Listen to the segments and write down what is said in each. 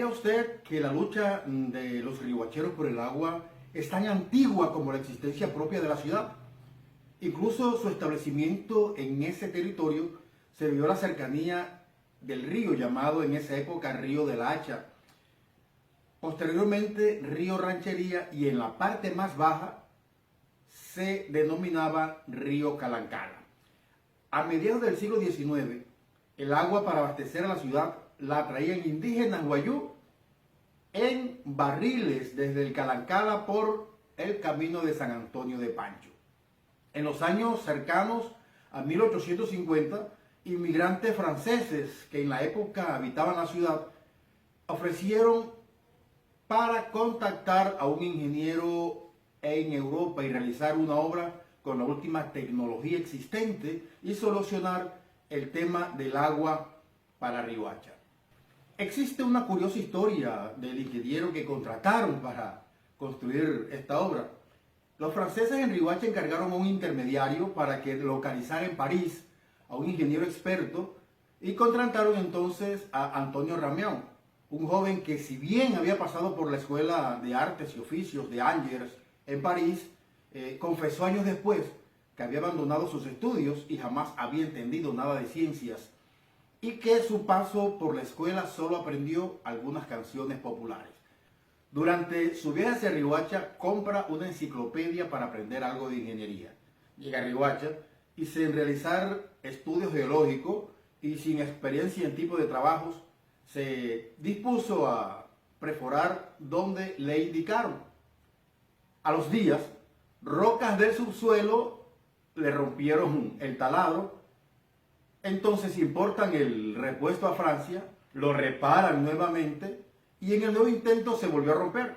usted que la lucha de los riohacheros por el agua es tan antigua como la existencia propia de la ciudad? Incluso su establecimiento en ese territorio se debió a la cercanía del río llamado en esa época Río de la Hacha, posteriormente Río Ranchería, y en la parte más baja se denominaba Río Calancala. A mediados del siglo XIX, el agua para abastecer a la ciudad la traían indígenas guayú en barriles desde el Calancala por el camino de San Antonio de Pancho. En los años cercanos a 1850, inmigrantes franceses que en la época habitaban la ciudad ofrecieron para contactar a un ingeniero en Europa y realizar una obra con la última tecnología existente y solucionar el tema del agua para Riohacha. Existe una curiosa historia del ingeniero que contrataron para construir esta obra. Los franceses en Riohacha encargaron a un intermediario para que localizara en París a un ingeniero experto y contrataron entonces a Antonio Ramión, un joven que, si bien había pasado por la Escuela de Artes y Oficios de Angers en París, confesó años después que había abandonado sus estudios y jamás había entendido nada de ciencias, y que su paso por la escuela solo aprendió algunas canciones populares. Durante su viaje hacia Riohacha, compra una enciclopedia para aprender algo de ingeniería. Llega a Riohacha y sin realizar estudios geológicos y sin experiencia en tipo de trabajos, se dispuso a perforar donde le indicaron. A los días, rocas del subsuelo le rompieron el taladro. Entonces importan el repuesto a Francia, lo reparan nuevamente y en el nuevo intento se volvió a romper.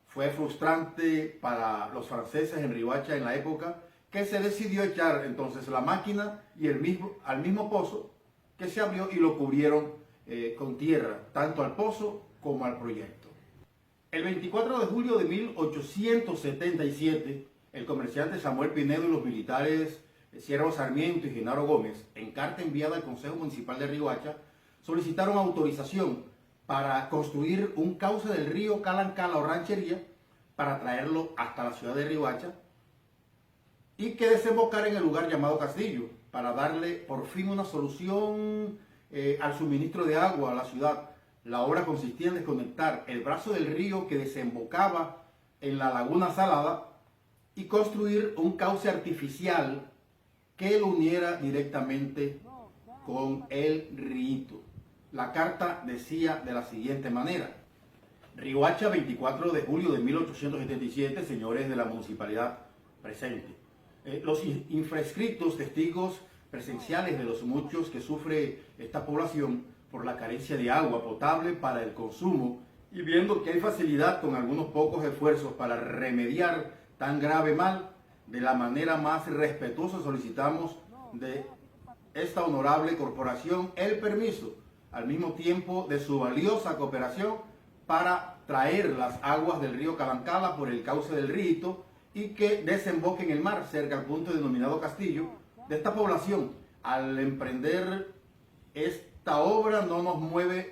Fue frustrante para los franceses en Riohacha en la época, que se decidió echar entonces la máquina y al mismo pozo que se abrió y lo cubrieron con tierra, tanto al pozo como al proyecto. El 24 de julio de 1877, el comerciante Samuel Pinedo y los militares Siervo Sarmiento y Genaro Gómez, en carta enviada al Consejo Municipal de Riohacha, solicitaron autorización para construir un cauce del río Calancala o Ranchería para traerlo hasta la ciudad de Riohacha y que desembocara en el lugar llamado Castillo, para darle por fin una solución al suministro de agua a la ciudad. La obra consistía en desconectar el brazo del río que desembocaba en la laguna salada y construir un cauce artificial que lo uniera directamente con el río. La carta decía de la siguiente manera: Riohacha, 24 de julio de 1877, señores de la municipalidad presente. Los infrascritos testigos presenciales de los muchos que sufre esta población por la carencia de agua potable para el consumo, y viendo que hay facilidad con algunos pocos esfuerzos para remediar tan grave mal, de la manera más respetuosa solicitamos de esta honorable corporación el permiso, al mismo tiempo de su valiosa cooperación, para traer las aguas del río Calancala por el cauce del Rito y que desemboque en el mar cerca al punto denominado Castillo. De esta población, al emprender esta obra, no nos mueve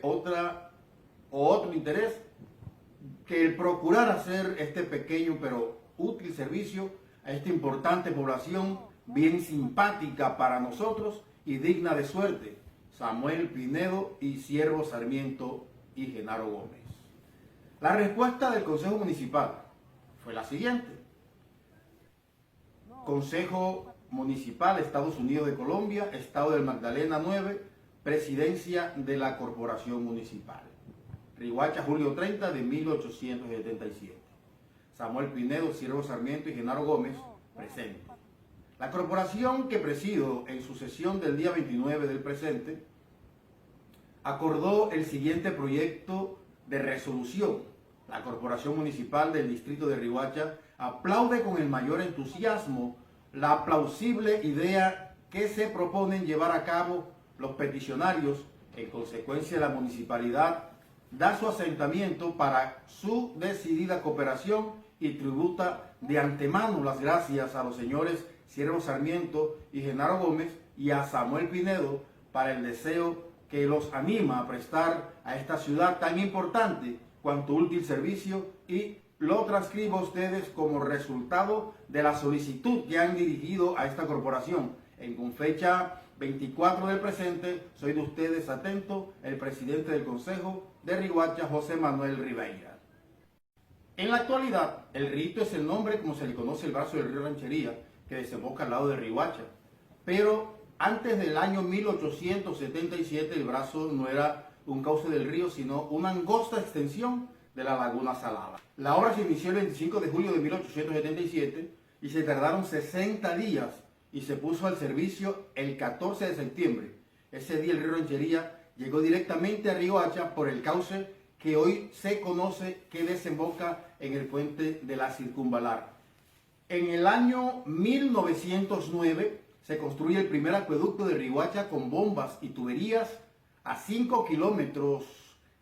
otro interés que el procurar hacer este pequeño pero útil servicio a esta importante población, bien simpática para nosotros y digna de suerte. Samuel Pinedo y Siervo Sarmiento y Genaro Gómez. La respuesta del Consejo Municipal fue la siguiente: Consejo Municipal, Estados Unidos de Colombia, Estado del Magdalena 9, Presidencia de la Corporación Municipal. Riohacha, julio 30 de 1877. Samuel Pinedo, Siervo Sarmiento y Genaro Gómez, presente. La corporación que presido en su sesión del día 29 del presente acordó el siguiente proyecto de resolución. La Corporación Municipal del Distrito de Riohacha aplaude con el mayor entusiasmo la plausible idea que se proponen llevar a cabo los peticionarios. En consecuencia, la municipalidad da su asentamiento para su decidida cooperación y tributa de antemano las gracias a los señores Siervo Sarmiento y Genaro Gómez y a Samuel Pinedo para el deseo que los anima a prestar a esta ciudad tan importante cuanto útil servicio, y lo transcribo a ustedes como resultado de la solicitud que han dirigido a esta corporación. Con fecha 24 del presente, soy de ustedes atento, el presidente del Consejo de Riohacha, José Manuel Ribeira. En la actualidad, el Rito es el nombre como se le conoce el brazo del río Ranchería, que desemboca al lado de Riohacha. Pero antes del año 1877, el brazo no era un cauce del río, sino una angosta extensión de la laguna salada. La obra se inició el 25 de julio de 1877 y se tardaron 60 días y se puso al servicio el 14 de septiembre. Ese día el río Ranchería llegó directamente a Riohacha por el cauce que hoy se conoce, que desemboca en el puente de la Circunvalar. En el año 1909 se construye el primer acueducto de Riohacha con bombas y tuberías a 5 kilómetros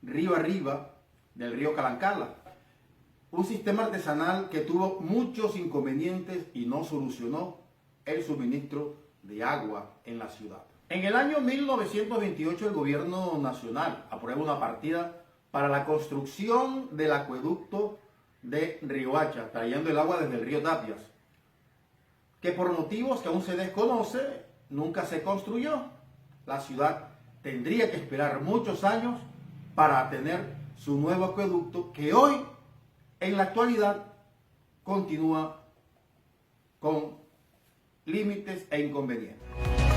río arriba del río Calancala. Un sistema artesanal que tuvo muchos inconvenientes y no solucionó el suministro de agua en la ciudad. En el año 1928 el gobierno nacional aprueba una partida para la construcción del acueducto de Riohacha, trayendo el agua desde el río Tapias, que por motivos que aún se desconoce, nunca se construyó. La ciudad tendría que esperar muchos años para tener su nuevo acueducto, que hoy, en la actualidad, continúa con límites e inconvenientes.